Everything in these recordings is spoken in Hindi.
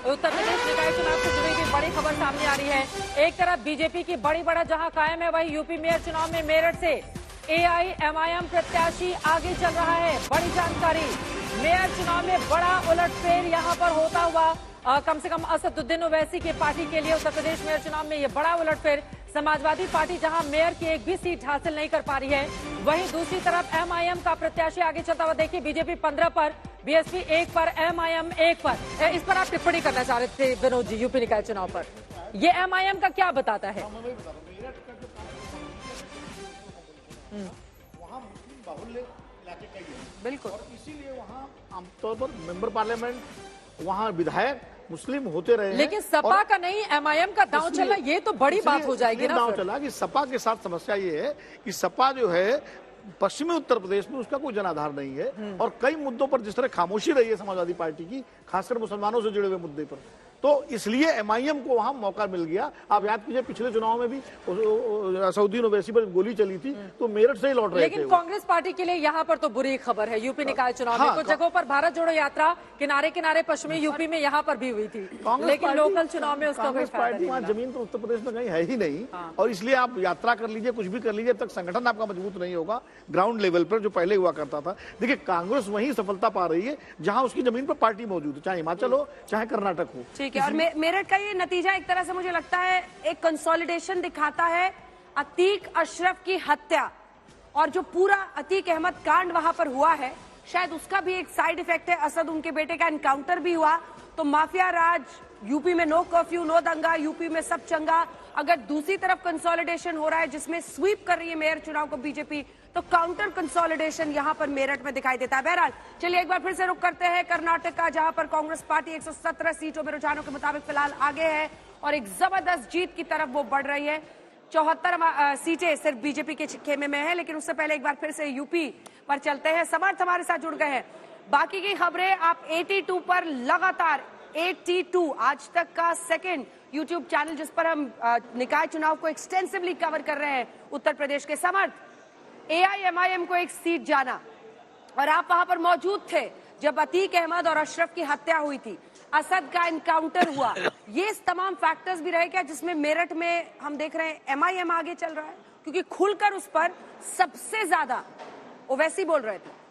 उत्तर प्रदेश निकाय चुनाव से जुड़ी हुई बड़ी खबर सामने आ रही है। एक तरफ बीजेपी की बड़ी बढ़त जहां कायम है, वहीं यूपी मेयर चुनाव में मेरठ से एआईएमआईएम प्रत्याशी आगे चल रहा है। बड़ी जानकारी, मेयर चुनाव में बड़ा उलटफेर यहां पर होता हुआ कम से कम असदुद्दीन ओवैसी की पार्टी के लिए उत्तर प्रदेश मेयर चुनाव में ये बड़ा उलटफेर। समाजवादी पार्टी जहां मेयर की एक भी सीट हासिल नहीं कर पा रही है, वहीं दूसरी तरफ एमआईएम का प्रत्याशी आगे चलता हुआ। देखिए, बीजेपी 15 पर, बीएसपी 1 पर, एमआईएम 1 पर। इस पर आप टिप्पणी करना चाह रहे थे विनोद जी, यूपी निकाय चुनाव पर ये एमआईएम का क्या बताता है? वहाँ मुस्लिम बाहुल्य इलाके का ही है, बिल्कुल, और इसीलिए वहाँ आमतौर पर मेंबर पार्लियामेंट, वहाँ विधायक मुस्लिम होते रहे हैं। लेकिन सपा का नहीं, एमआईएम का दांव चलना ये तो बड़ी बात हो जाएगी ना। दांव चला कि सपा के साथ समस्या ये है कि सपा जो है पश्चिमी उत्तर प्रदेश में उसका कोई जनाधार नहीं है, और कई मुद्दों पर जिस तरह खामोशी रही है समाजवादी पार्टी की, खासकर मुसलमानों से जुड़े हुए मुद्दे पर, तो इसलिए एमआईएम को वहां मौका मिल गया। आप याद कीजिए, पिछले चुनाव में भी असदुद्दीन ओवैसी पर गोली चली थी, तो मेरठ से ही लौट रहे थे। लेकिन कांग्रेस पार्टी के लिए यहाँ पर तो बुरी खबर है। यूपी निकाय चुनाव में कुछ जगहों पर भारत जोड़ो यात्रा किनारे किनारे पश्चिमी यूपी में यहाँ पर भी हुई थी, लेकिन लोकल चुनाव में उसका कोई फायदा नहीं। वहाँ जमीन तो उत्तर प्रदेश में कहीं है ही नहीं, और इसलिए आप यात्रा कर लीजिए, कुछ भी कर लीजिए, तक संगठन आपका मजबूत नहीं होगा ग्राउंड लेवल पर, जो पहले हुआ करता था। देखिए, कांग्रेस वहीं सफलता पा रही है जहां उसकी जमीन पर पार्टी मौजूद है, चाहे हिमाचल हो चाहे कर्नाटक हो। ठीक है, और मेरठ का ये नतीजा एक तरह से मुझे लगता है एक कंसोलिडेशन दिखाता है। अतीक अशरफ की हत्या और जो पूरा अतीक अहमद कांड वहां पर हुआ है, शायद उसका भी एक साइड इफेक्ट है। असद उनके बेटे का एनकाउंटर भी हुआ, तो माफिया राज, यूपी में नो कर्फ्यू नो दंगा, यूपी में सब चंगा। अगर दूसरी तरफ कंसोलिडेशन हो रहा है जिसमें स्वीप कर रही है मेयर चुनाव को बीजेपी, तो काउंटर कंसोलिडेशन यहां पर मेरठ में दिखाई देता है। बहरहाल चलिए एक बार फिर से रुक करते हैं कर्नाटक का, जहां पर कांग्रेस पार्टी 117 सीटों में रुझानों के मुताबिक फिलहाल आगे है और एक जबरदस्त जीत की तरफ वो बढ़ रही है। 74 सीटें सिर्फ बीजेपी के खेमे में है। लेकिन उससे पहले एक बार फिर से यूपी पर चलते हैं। समर्थ हमारे साथ जुड़ गए हैं। बाकी की खबरें आप 82 पर लगातार, 82 आज तक का सेकंड यूट्यूब चैनल जिस पर हम निकाय चुनाव को एक्सटेंसिवली कवर कर रहे हैं उत्तर प्रदेश के। समर्थ, एआईएमआईएम को एक सीट जाना और आप वहां पर मौजूद थे जब अतीक अहमद और अशरफ की हत्या हुई थी, असद का एनकाउंटर हुआ, ये तमाम फैक्टर्स भी रहे क्या जिसमें मेरठ में हम देख रहे हैं एमआईएम आगे चल रहा है? क्योंकि खुलकर उस पर सबसे ज्यादा ओवैसी बोल रहे थे।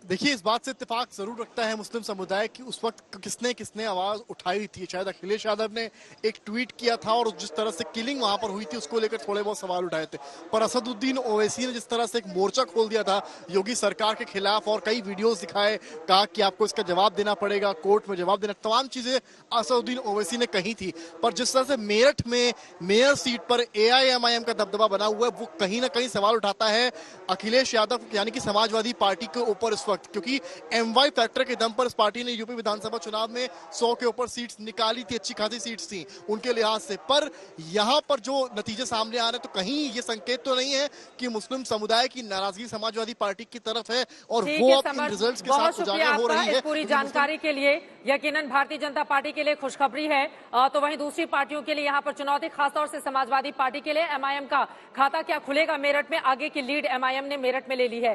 देखिए, इस बात से इत्तेफाक जरूर रखता है मुस्लिम समुदाय कि उस वक्त किसने किसने आवाज उठाई थी। शायद अखिलेश यादव ने एक ट्वीट किया था और जिस तरह से किलिंग वहां पर हुई थी उसको लेकर थोड़े बहुत सवाल उठाए थे, पर असदुद्दीन ओवैसी ने जिस तरह से एक मोर्चा खोल दिया था योगी सरकार के खिलाफ और कई वीडियोस दिखाए, कहा कि आपको इसका जवाब देना पड़ेगा, कोर्ट में जवाब देना, तमाम चीजें असदुद्दीन ओवैसी ने कही थी। पर जिस तरह से मेरठ में मेयर सीट पर एआईएमआईएम का दबदबा बना हुआ है, वो कहीं ना कहीं सवाल उठाता है अखिलेश यादव यानी कि समाजवादी पार्टी के ऊपर इस वक्त, क्योंकि एमवाई फैक्टर के दम पर इस पार्टी ने यूपी विधानसभा चुनाव में 100 के ऊपर सीट्स निकाली थी, अच्छी खासी सीट्स थी उनके लिहाज से। पर यहां पर जो नतीजे सामने आ रहे हैं, तो कहीं ये संकेत तो नहीं है कि मुस्लिम समुदाय की नाराजगी समाजवादी पार्टी की तरफ है और वो अब इन रिजल्ट्स के साथ उजागर हो रही है। पूरी जानकारी के लिए यकीनन भारतीय जनता पार्टी के लिए खुशखबरी है, तो वहीं दूसरी पार्टियों के लिए यहाँ पर चुनौती, खासतौर से समाजवादी पार्टी के लिए। एमआईएम का खाता क्या खुलेगा मेरठ में? आगे की लीड एमआईएम ने मेरठ में ले ली है।